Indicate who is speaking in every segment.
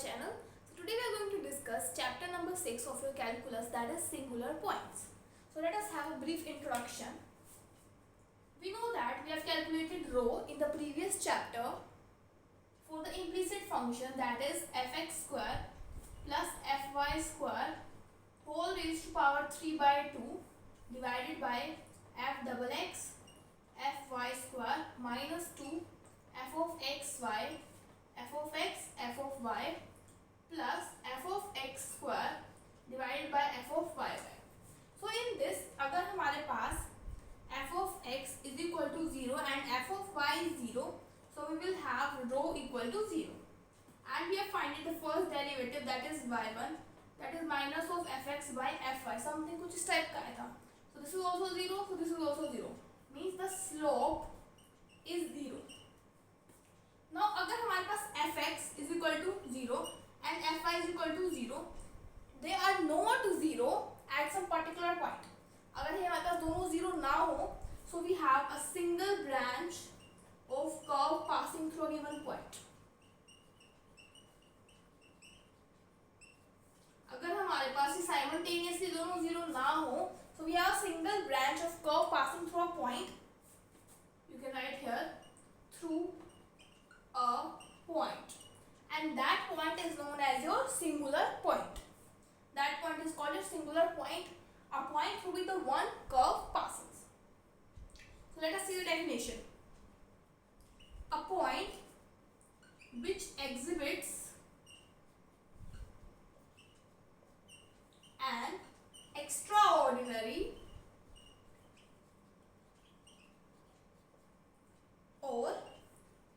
Speaker 1: channel. So today we are going to discuss chapter number 6 of your calculus, that is singular points. So let us have a brief introduction. We know that we have calculated rho in the previous chapter for the implicit function, that is fx square plus fy square whole raised to power 3 by 2 divided by f double x fy square minus 2 f of xy f of x f of y plus f of x square divided by f of y. So in this, अगर हमारे पास f of x is equal to 0 and f of y is 0, so we will have rho equal to 0. And we have finding the first derivative, that is y1, that is minus of fx by fy, something कुछ इस type का आया था. So this is also 0, so this is also 0, means the slope is 0. Now अगर हमारे पास fx is equal to 0 and fy is equal to 0, they are not 0 at some particular point. अगर ये हमारे पास दोनों 0 ना हो, so we have a single branch of curve passing through a given point. अगर हमारे पास ये simultaneously दोनों 0 ना हो, so we have a single branch of curve passing through a point. You can write here through a point, and that point is known as your singular point. That point is called a singular point, a point through which the one curve passes. So let us see the definition. A point which exhibits an extraordinary or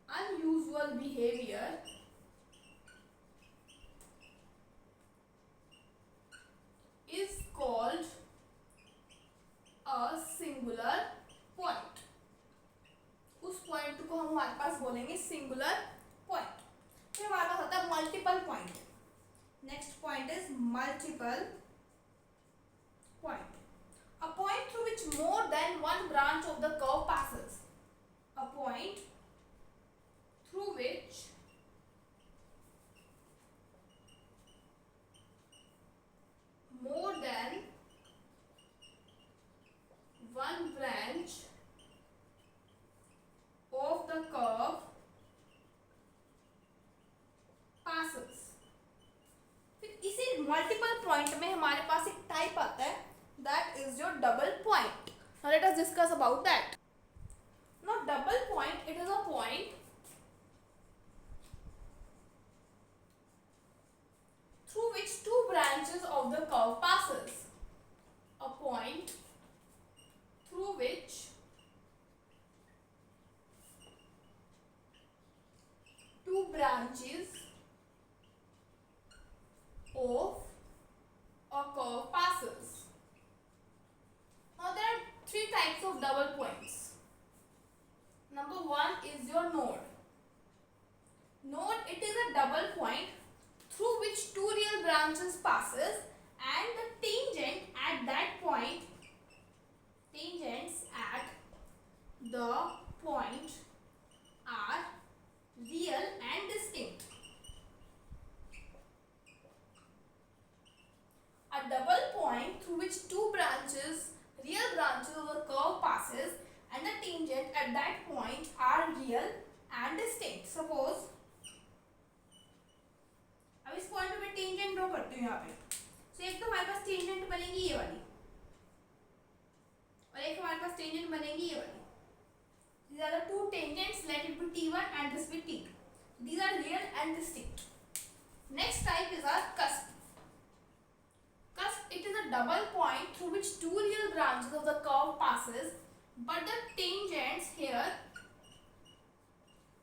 Speaker 1: unusual behavior is called a singular point. उस point को हम हमारे पास बोलेंगे singular point. फिर हमारे पास आता है multiple point. Next point is multiple point. A point through which more than one branch of the curve passes. A point through which more than one branch of the curve passes. फिर इसी multiple point में हमारे पास एक type आता है, that is your double point. Now let us discuss about that. Now double point, it is a point through which two branches of the curve passes. A point through which two branches of a curve passes. Now there are three types of double points. Number one is your node. Node, it is a double point through which two real branches passes and the tangent at that point, tangents at the point are real and distinct. A double point through which two branches, real branches of the curve passes and the tangent at that point are real and distinct. Suppose अब इस point पे मैं tangent draw करती हूँ यहाँ पे. So एक तो हमारे पास टेंजेंट बनेगी ये वाली और एक हमारे पास टेंजेंट बनेगी ये वाली. These are the two tangents, let it be T1 and this be T2. These are real and distinct. Next type is our cusp. Cusp, it is a double point through which two real branches of the curve passes, but the tangents here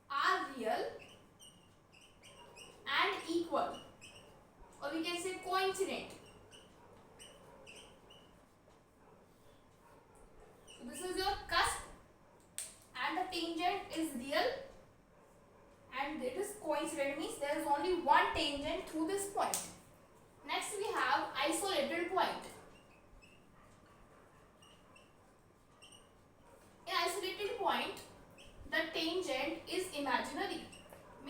Speaker 1: are real and equal, or we can say coincident. So this is your cusp and the tangent is real and it is coincident, means there is only one tangent through this point. Next we have isolated point. In isolated point, the tangent is imaginary,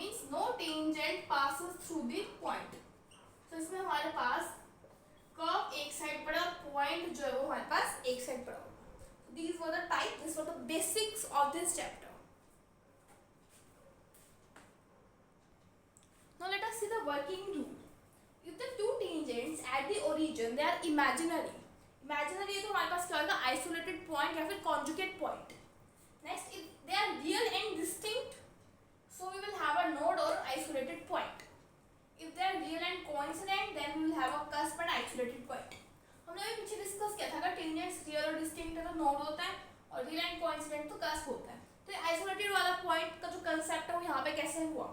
Speaker 1: means no tangent passes through the point. तो इसमें हमारे पास curve एक side पड़ा, point जो है वो हमारे पास एक साइड पड़ा होगा। These were the type, this were the basics of this chapter. Now let us see the working rule. If the two tangents at the origin they are imaginary, imaginary है तो हमारे पास क्या होगा, isolated point या फिर conjugate point. Next, if they are real and distinct, so we will have a node or isolated point. If they are real and coincident, then we will have a cusp and isolated point. हमने अभी पीछे discuss किया था अगर tangents real और distinct है तो node होता है और रियल एंड कोइंसिडेंट तो कस्प होता है। तो आइसोलेटेड वाला पॉइंट का जो कंसेप्ट है वो यहाँ पे कैसे हुआ,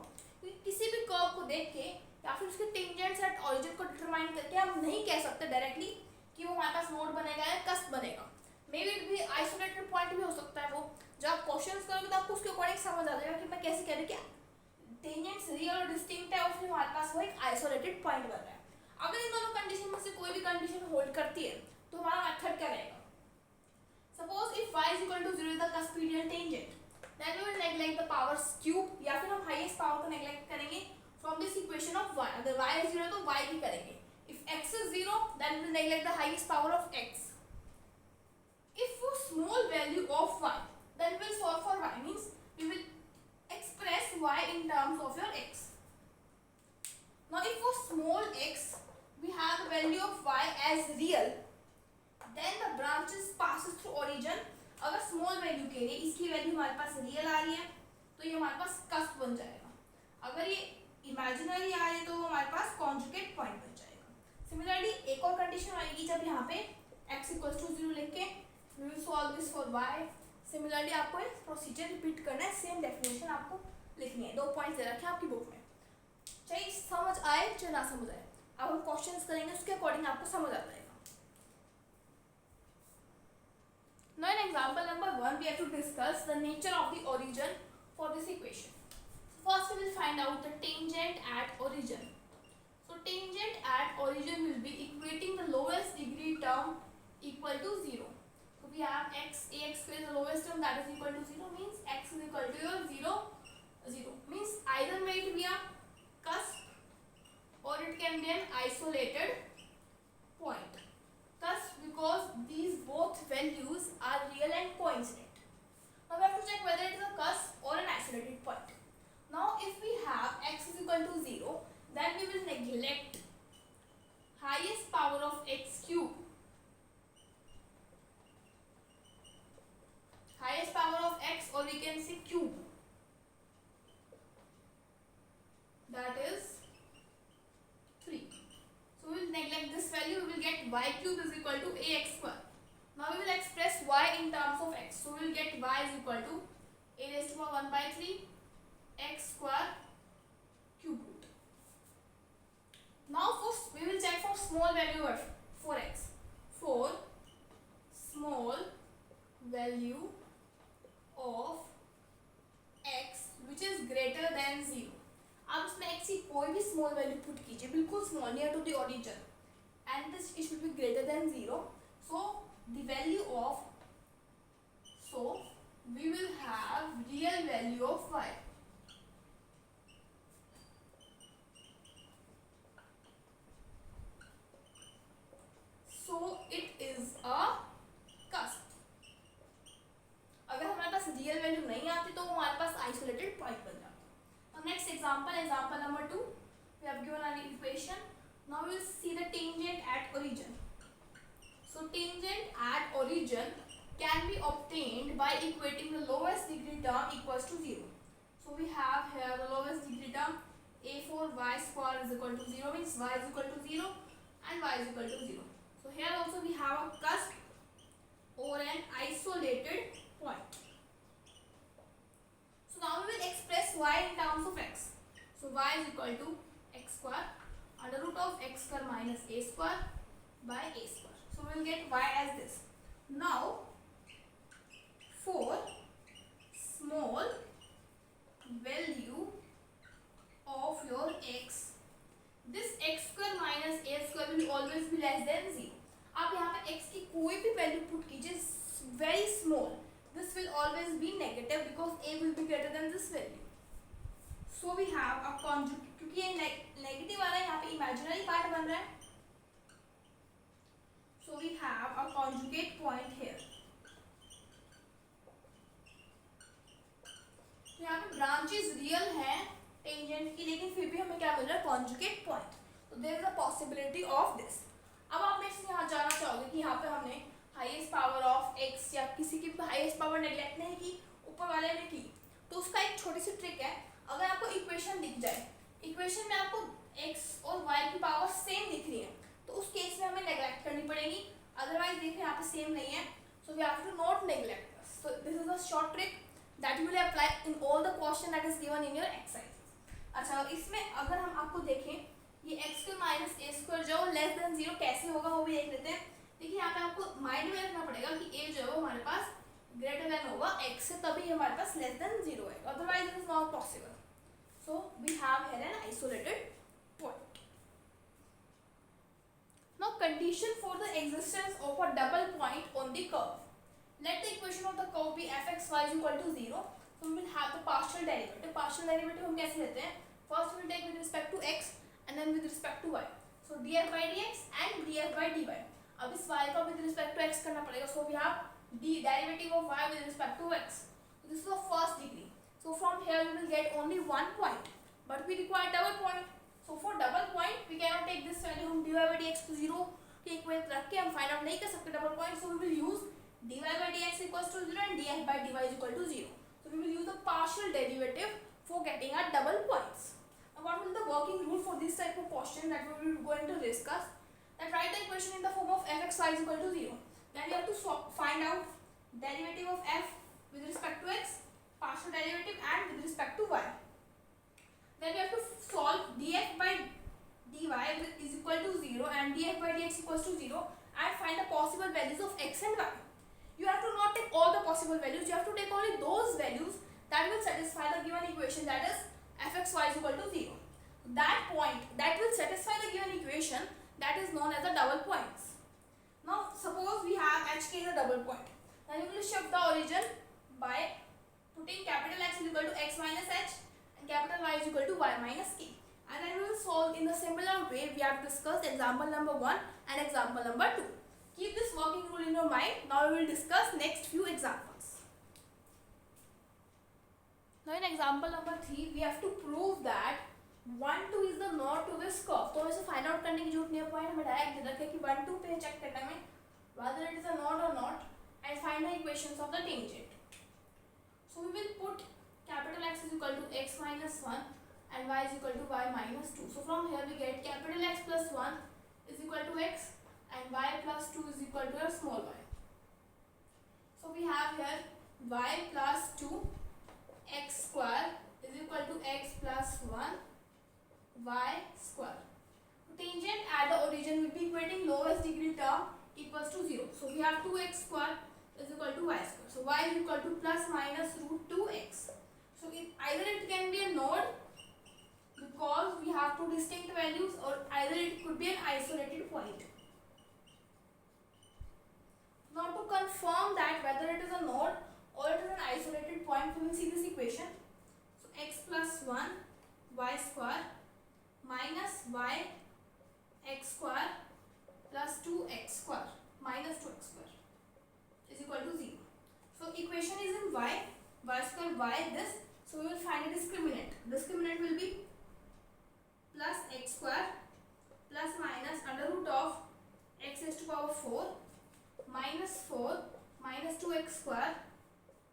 Speaker 1: किसी भी कर्व को देख के या फिर उसके टेंजेंट्स एट ऑरिजिन को डिटरमाइन करके हम नहीं कह सकते डायरेक्टली कि वो हमारे पास नोड बनेगा या कस्प बनेगा। मे बी भी आइसोलेटेड पॉइंट भी हो सकता है वो। जब आप क्वेश्चंस करोगे तो आपको उसके अकॉर्डिंग समझ आ जाएगा कि मैं कैसे कह रही कि टेंजेंट्स रियल और डिस्टिंक्ट है और फिर हमारे पास वो एक आइसोलेटेड पॉइंट बन रहा है। अगर इन दोनों कंडीशन में से कोई भी कंडीशन होल्ड करती है तो हमारा मेथड क्या रहेगा। Suppose if y is equal to 0 is the cuspedian tangent, then we will neglect the powers cube या फिर हम हाईएस्ट पावर को नेग्लेक्ट करेंगे from this equation of y. अगर y is 0 तो y भी करेंगे। If x is 0 then we will neglect the highest power of x. If for small value of y then we will solve for y, means we will express y in terms of your x. Now if for small x we have the value of y as real, then the branches passes through origin. अगर small value के लिए इसकी value हमारे पास real आ रही है तो ये हमारे पास कस्प बन जाएगा। अगर ये इमेजिनरी आ रही है तो हमारे पास कॉन्जुगेट पॉइंट बन जाएगा। सिमिलरली एक और कंडीशन आएगी जब यहाँ पे x इक्वल्स टू 0 लिख के we will solve this for y। Similarly आपको ये प्रोसीजर रिपीट करना है, सेम डेफिनेशन आपको लिखनी है। 2 पॉइंट्स दे रखे हैं आपकी बुक में, चाहे समझ आए चाहे ना समझ आए। अब हम क्वेश्चंस करेंगे उसके अकॉर्डिंग आपको समझ आ जाएगा। Now in example number 1 we have to discuss the nature of the origin for this equation. First we will find out the tangent at origin. So tangent at origin will be equating the lowest degree term equal to 0. So we have x, ax square is the lowest term that is equal to 0, means x is equal to your 0, 0. Means either may it be a cusp or it can be an isolated point. Thus, because these both values are real and coincident. Now we have to check whether it is a cusp or an isolated point. Now if we have x is equal to 0, then we will neglect highest power of x cube. Highest power of x, or we can say cube. That is 3. So we will neglect this value, we will get y cube is equal to ax square. Now we will express y in terms of x. So we will get y is equal to a raised to power 1 by 3 x square cube root. Now we will check for small value of for x. For small value of x which is greater than 0. आप इसमें x की कोई भी small value put कीजिए, बिल्कुल small near to the origin, and this it should be greater than 0. So the value of, so we will have real value of y. So it is a cusp. अगर हमारे पास real value नहीं आती तो हमारे पास isolated point बन जाता है. Next example, example number 2, we have given an equation. Now we will see the tangent at origin. So tangent at origin can be obtained by equating the lowest degree term equals to 0. So we have here the lowest degree term a4 y square is equal to 0, means y is equal to 0 and y is equal to 0. So here also we have a cusp or an isolated point. So now we will express y in terms of x. So y is equal to x square under root of x square minus a square by a square. So we will get y as this. Now for small value of your x, this x square minus a square will always be less than 0. आप यहाँ पे x की कोई भी value put कीजिए, very small, this will always be negative because a will be greater than this value. So we have a conjugate, क्योंकि ये negative वाला यहाँ पे इमेजिनरी पार्ट बन रहा है, so we have a conjugate point here. तो यहाँ पे ब्रांचेस रियल है टेंजेंट की, लेकिन फिर भी हमें क्या मिल रहा है, कॉन्जुगेट पॉइंट। तो there is a possibility of this. अब आप मेरे से यहाँ जानना चाहोगे कि यहाँ पे हमने हाईएस्ट पावर ऑफ x या किसी की हाईएस्ट पावर नेग्लेक्ट नहीं की, ऊपर वाले ने की। तो उसका एक छोटी सी ट्रिक है, अगर आपको इक्वेशन दिख जाए, इक्वेशन में आपको x और y की पावर सेम दिख रही है, तो उस केस में हमें नेग्लेक्ट करनी पड़ेगी। अदरवाइज देखिए यहाँ पे सेम नहीं है, so we have to not neglect. So this is a short trick that you will apply in all the question that is given in your exercise। अच्छा, इसमें अगर हम आपको देखें, ये x स्क्वायर माइनस ए स्क्वायर जो लेस देन 0 कैसे होगा वो भी देख लेते हैं। देखिए यहाँ पे आपको माइंड में रखना पड़ेगा कि a जो है वो हमारे पास ग्रेटर देन होगा x से, तभी हमारे पास लेस देन 0 है, otherwise it is not possible. So we have here an isolated point. Now condition for the existence of a double point on the curve. Let the equation of the curve be fxy is equal to 0. So we will have the partial derivative. Partial derivative हम कैसे लेते हैं? First we will take with respect to x and then with respect to y. So df by dx and df by dy. अब इस y का with respect to x करना पड़ेगा. So we have the derivative of y with respect to x. So this is the first degree. So from here we will get only one point, but we require double point. So for double point we cannot take this value, हम dy by dx को 0 के equal रख के हम find out नहीं कर सकते double point. So we will use dy by dx equals to 0 and df by dy is equal to 0. So we will use the partial derivative for getting our double points. Now what will the working rule for this type of question that we will going to discuss? That write the equation in the form of fxy is equal to 0. Then we have to find out derivative of f with respect to x, partial derivative and with respect to y. Then we have to solve df by dy is equal to 0 and df by dx equals to 0 and find the possible values of x and y. You have to not take all the possible values, you have to take only those values that will satisfy the given equation, that is fxy is equal to 0. That point that will satisfy the given equation, that is known as the double points. Now suppose we have hk is a double point, then we will shift the origin by putting capital X is equal to x minus h and capital Y is equal to y minus k, and then we will solve in the similar way we have discussed example number 1 and example number 2. Keep this working rule in your mind. Now we will discuss next few examples. Now in example number 3 we have to prove that 1 2 is the node to this curve. तो इसे find out करने की जरूरत नहीं है, point हमें direct दे रखा है कि 1 2 पे चेक करना है whether it is a node or not and find the equations of the tangent. So we will put capital X is equal to x minus 1 and y is equal to y minus 2. So from here we get capital X plus 1 is equal to x and y plus 2 is equal to a small y. So we have here y plus 2 x square is equal to x plus 1 y square. Tangent at the origin will be equating lowest degree term equals to 0. So we have 2x square is equal to y square. So y is equal to plus minus root 2x. So either it can be a node because we have two distinct values, or either it could be an isolated point. Now to confirm that whether it is a node or it is an isolated point, we will see this equation. So x plus 1 y square minus y x square plus 2x square minus 2x square is equal to 0. So equation is in y square y this. So we will find a discriminant. Discriminant will be plus x square plus minus under root of x raised to power 4 minus 4 minus 2x square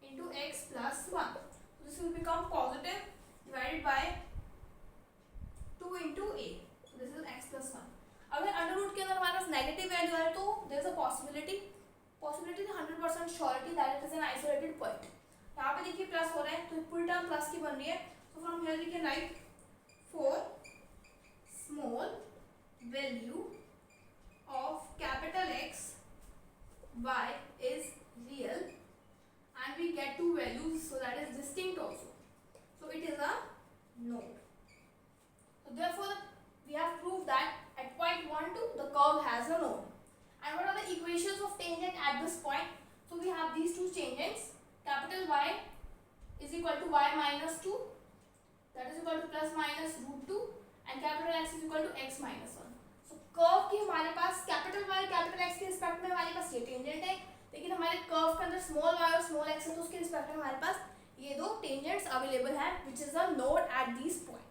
Speaker 1: into x plus 1. So this will become positive divided by 2 into a. So this is x plus 1. अगर under root के अंदर हमारे पास negative value है तो there is a possibility 100% surety that it is an isolated point. यहाँ पे देखिए plus हो रहा है तो पूरी टर्म प्लस की बन रही है. तो from here we can write for small value of capital X y is real and we get two values, so that is distinct also, so it is a node. So therefore we have proved that at point 1 2 the curve has a node. And what are the equations of tangent at this point? So we have these two tangents, capital Y is equal to y minus 2 that is equal to plus minus root 2 and capital X is equal to x minus 1. So curve की हमारे पास capital Y capital X के respect में हमारे पास ये tangent है, लेकिन हमारे कर्व के अंदर स्मॉल y और स्मॉल x है तो उसके रिस्पेक्ट में हमारे पास ये दो टेंजेंट्स अवेलेबल हैं which is the node at these points.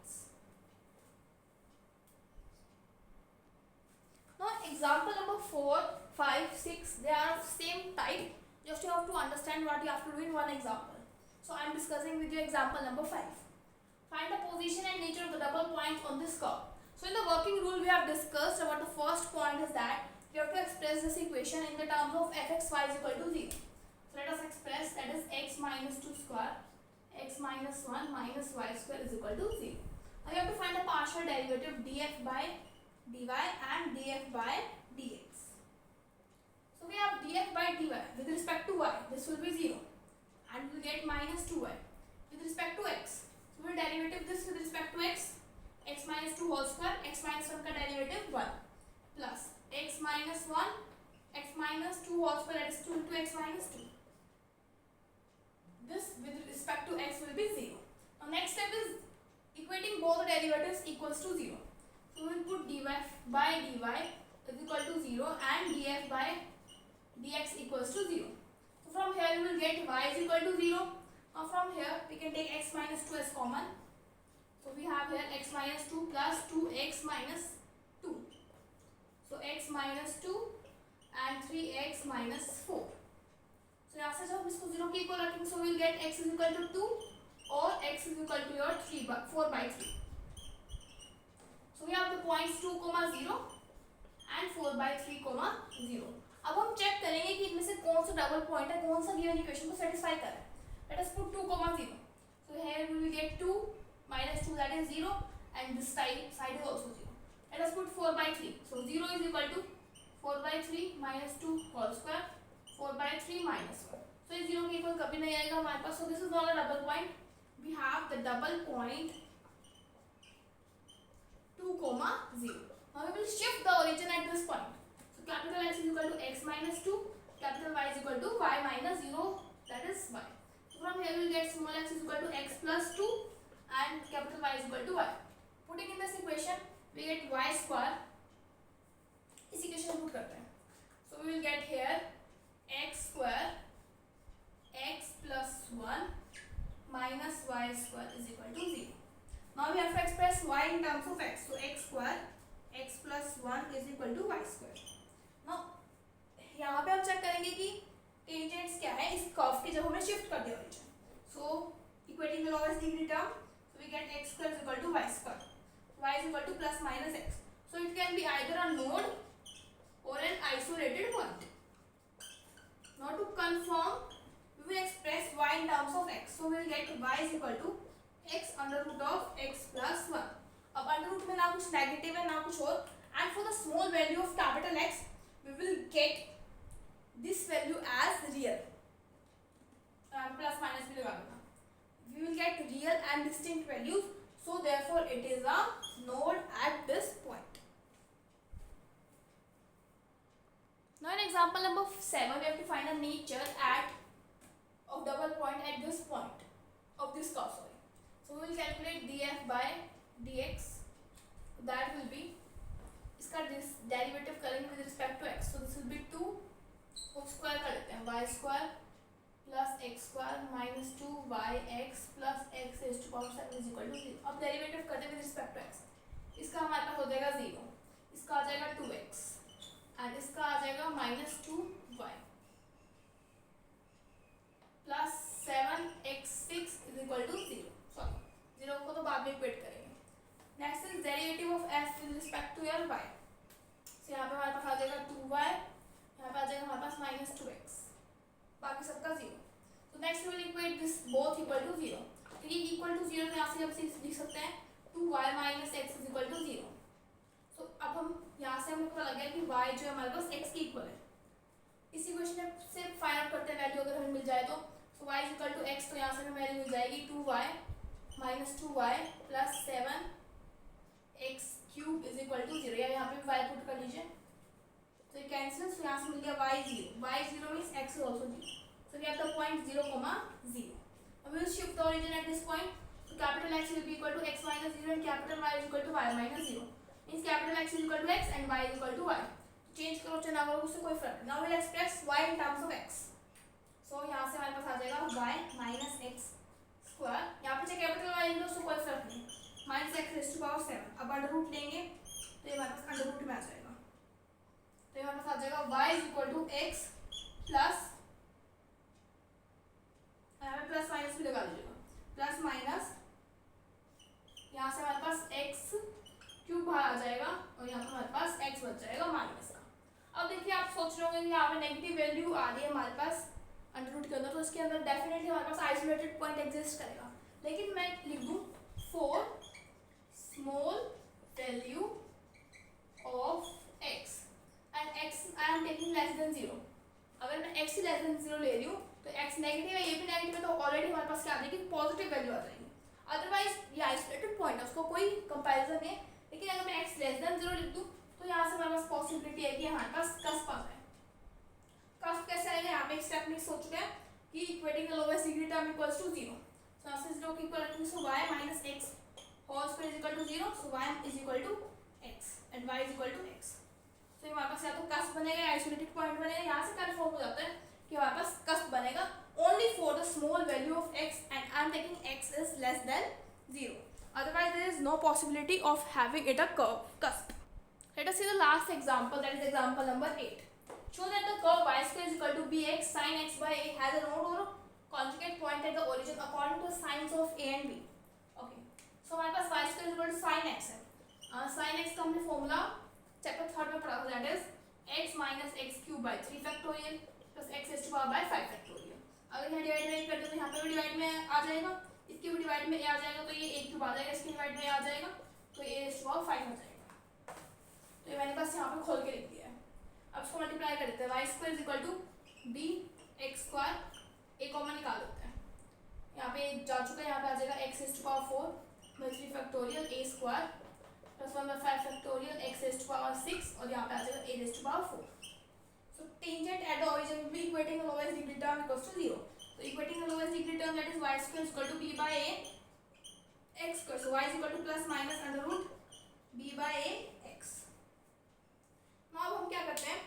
Speaker 1: Now example number 4, 5, 6 they are of same type. Just you have to understand what you have to do in one example. So I am discussing with you example number 5. Find the position and nature of the double points on this curve. So in the working rule we have discussed about the first point is that we have to express this equation in the terms of fxy is equal to 0. So let us express that is x minus 2 square x minus 1 minus y square is equal to 0. Now you have to find the partial derivative df by dy and df by dx. So we have df by dy with respect to y, this will be 0 and we will get minus 2y with respect to x. So we will derivative this with respect to x minus 2 whole square, x minus 1 का derivative 1 plus x minus 1 x minus 2 whole square that is 2 into x minus 2. This with respect to x will be 0. Now next step is equating both the derivatives equals to 0. So we will put dy by dy is equal to 0 and df by dx equals to 0. So from here we will get y is equal to 0. Now from here we can take x minus 2 as common. So we have here x minus 2 plus 2x minus 2. So x minus 2 and 3x minus 4. So यहाँ से जब हम इसको 0 के equal रखेंगे so we will get x is equal to 2 और x is equal to your 4 by 3. So we have the points 2, 0 and 4 by 3, 0. अब हम चेक करेंगे कि इनमें से कौन सा डबल पॉइंट है, कौन सा गिवन इक्वेशन को सेटिस्फाई कर रहा है. Let us put 2, 0. So here we will get 2 minus 2 that is 0 and this side is also 0. Let us put 4 by 3. So 0 is equal to 4 by 3 minus 2 whole square 4 by 3 minus 1. So ये 0 के equal कभी नहीं आएगा हमारे पास. So this is not a double point. We have the double point 2, 0. Now we will shift the origin at this point. So capital X is equal to x minus 2, capital Y is equal to y minus 0 that is y. So from here we will get small x is equal to x plus 2 and capital Y is equal to y. Putting in this equation we get y square. इस equation में put करते हैं. So we will get here x square x plus 1 minus y square is equal to 0. Now we have to express y in terms of x. So x square x plus 1 is equal to y square. Now यहाँ पे हम check करेंगे कि tangents क्या है इस curve के जब हमने शिफ्ट कर दिया origin. So equating the lowest degree term, so we get x square is equal to y square. Y is equal to plus minus x. So it can be either a node or an isolated point. Now to confirm, we will express y in terms of x. So we will get y is equal to x under root of x plus 1. अब under root में ना कुछ negative है ना कुछ और. And for the small value of capital X, we will get this value as real. Plus minus भी लगा देना. We will get real and distinct values. So therefore it is a node at this point. Now in example number 7, we have to find the nature of double point at this point of this curve. So we will calculate df by dx. That will be इसका derivative करेंगे with respect to x. So this will be 2 को square कर लेते हैं y square plus x square minus 2yx plus x raised to power 7 is equal to 0. अब derivative करते हैं with respect to x. इसका हमारे पास हो जाएगा 0, इसका आ जाएगा 2x एंड इसका आ जाएगा minus 2y plus 7x6 is equal to 0. Sorry 0 को तो बाद में इक्वेट करेंगे. Next is derivative of f with respect to your y. सो यहाँ पे हमारे पास आ जाएगा 2y, यहाँ पे आ जाएगा हमारे पास माइनस 2x, बाकी सबका 0. तो next will equate this both equal to 0. तो ये इक्वल टू 0 तो यहाँ से हम लिख सकते हैं 2y minus x is equal to 0. So अब हम यहाँ से हमें पता लग गया कि y जो है हमारे पास x के इक्वल है. इस इक्वेशन से फाइंड आउट करते हैं वैल्यू अगर हमें मिल जाए तो. So y is equal to x, तो यहाँ से हमें वैल्यू मिल जाएगी 2y minus 2y plus 7x cube is equal to 0. या यहाँ पे y पुट कर लीजिए तो ये कैंसिल. सो यहाँ से मिल गया y 0 means x is also 0. So we have the point 0, 0. Now we will shift the origin at this point. So capital x will be equal to x minus 0 and capital Y is equal to y minus 0. Means capital X is equal to x and y is equal to y. Change करो चाहे ना करो उससे कोई फर्क नहीं. Now we'll express y in terms of x. So यहाँ से हमारे पास आ जाएगा y minus x square. यहाँ पे चाहे capital Y ले लो उससे कोई फर्क नहीं. minus x raised to power 7. अब अंडर रूट लेंगे तो ये हमारे पास अंडर रूट में आ जाएगा. तो ये हमारे पास आ जाएगा y is equal to x plus यहाँ पे प्लस माइनस भी लगा लीजिएगा. प्लस माइनस यहाँ से हमारे पास x क्यूब बाहर आ जाएगा और यहाँ पे हमारे पास x बच जाएगा माइनस का. अब देखिए आप सोच रहे होंगे कि यहाँ पे नेगेटिव वैल्यू आ रही है हमारे पास अंडर रूट के अंदर, तो इसके अंदर डेफिनेटली हमारे पास आइसोलेटेड पॉइंट एग्जिस्ट करेगा. लेकिन मैं लिख दूँ for small value of x and x I am taking less than 0. अगर मैं x लेस देन 0 ले रही हूँ तो x नेगेटिव है, ये भी नेगेटिव है, तो ऑलरेडी हमारे पास क्या आ जाएगी पॉजिटिव वैल्यू आ जाएगी. अदरवाइज ये आइसोलेटेड पॉइंट है, उसको कोई कंपैरिजन नहीं है. लेकिन अगर मैं x लेस देन 0 लिख दूँ तो यहाँ से हमारे पास पॉसिबिलिटी है कि हमारे पास कस्प आ जाए. कस्प कैसे आएगा, यहाँ पे एक स्टेप मिस हो चुका है कि equating the lowest degree term equals to 0. So यहाँ से 0 की इक्वल रखेंगे, so y minus x whole square is equal to 0. So y is equal to x and y is equal to x. तो हमारे पास या तो कस्प बनेगा, isolated point बनेगा. यहाँ से कन्फर्म हो जाता है कि हमारे पास कस्प बनेगा only for the small value of x and I am taking x is less than 0. Otherwise there is no possibility of having it a curve cusp. Let us see the last example, that is example number 8. Show that the curve y square is equal to bx sin x by a has a node or conjugate point at the origin according to the signs of a and b. Okay, so हमारे पास y square is equal to sin x है. Sin x का हमने formula chapter 3 में पढ़ा था, that is x minus x cube by 3 factorial plus x raised to power by 5 factorial. अगर यहाँ divide में कर दो तो यहाँ पे भी डिवाइड में आ जाएगा, इसकी भी डिवाइड में a आ जाएगा, तो ये a क्यूब आ जाएगा, इसकी डिवाइड में आ जाएगा तो a raised to power 5 आ जाएगा. तो ये मैंने बस यहाँ पे खोल के लिख दिया है. अब इसको मल्टीप्लाई कर देते हैं. y square is equal to b x square, a common निकाल देते हैं. यहाँ पे जा चुका है, यहाँ पे आ जाएगा x raised to power 4 by 3 factorial a square plus 1 by 5 factorial x raised to power 6 और यहाँ पे आ जाएगा a raised to power 4. So tangent at the origin will be equating the lowest degree term equals to 0. So equating the lowest degree term, that is y square is equal to b by a x square. So y is equal to plus minus under root b by a x. Now अब हम क्या करते हैं,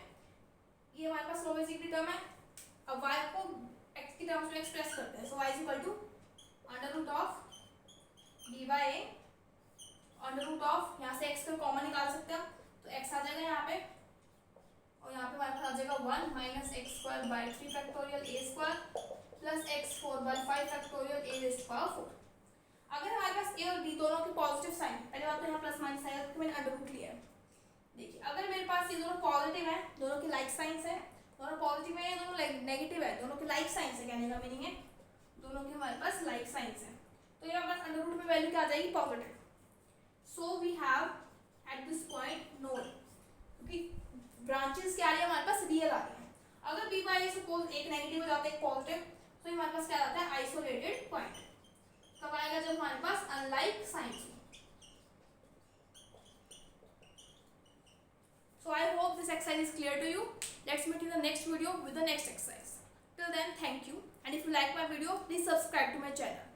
Speaker 1: ये हमारे पास lowest degree term है. अब y को x की टर्म्स में एक्सप्रेस करते हैं. So y is equal to under root of b by a under root of, यहाँ से x को कॉमन निकाल सकते हैं तो x आ जाएगा यहाँ पे और यहाँ पे हमारे पास आ जाएगा 1 minus x square by 3 factorial a square plus x 4 by 5 factorial a raised to power 4. अगर हमारे पास a और b दोनों के पॉजिटिव साइन, पहले बात तो यहाँ प्लस माइनस आएगा क्योंकि मैंने अंडर रूट लिया है. देखिए अगर मेरे पास ये दोनों पॉजिटिव है, दोनों के लाइक साइंस है, दोनों पॉजिटिव है, दोनों नेगेटिव है, दोनों के लाइक साइंस है, कहने का मीनिंग है दोनों के हमारे पास लाइक साइंस है, तो ये हमारे पास अंडर रूट में वैल्यू क्या आ जाएगी positive. So we have at this point node, क्योंकि ब्रांचेस क्या आ रही है हमारे पास रियल आ रही है. अगर b बाय सपोज एक नेगेटिव हो जाता है एक पॉजिटिव, तो हमारे पास क्या आता है आइसोलेटेड पॉइंट. कब आएगा जब हमारे पास अनलाइक साइंस हो. So I hope this exercise is clear to you. Let's meet in the next video with the next exercise. Till then, thank you. And if you like my video, please subscribe to my channel.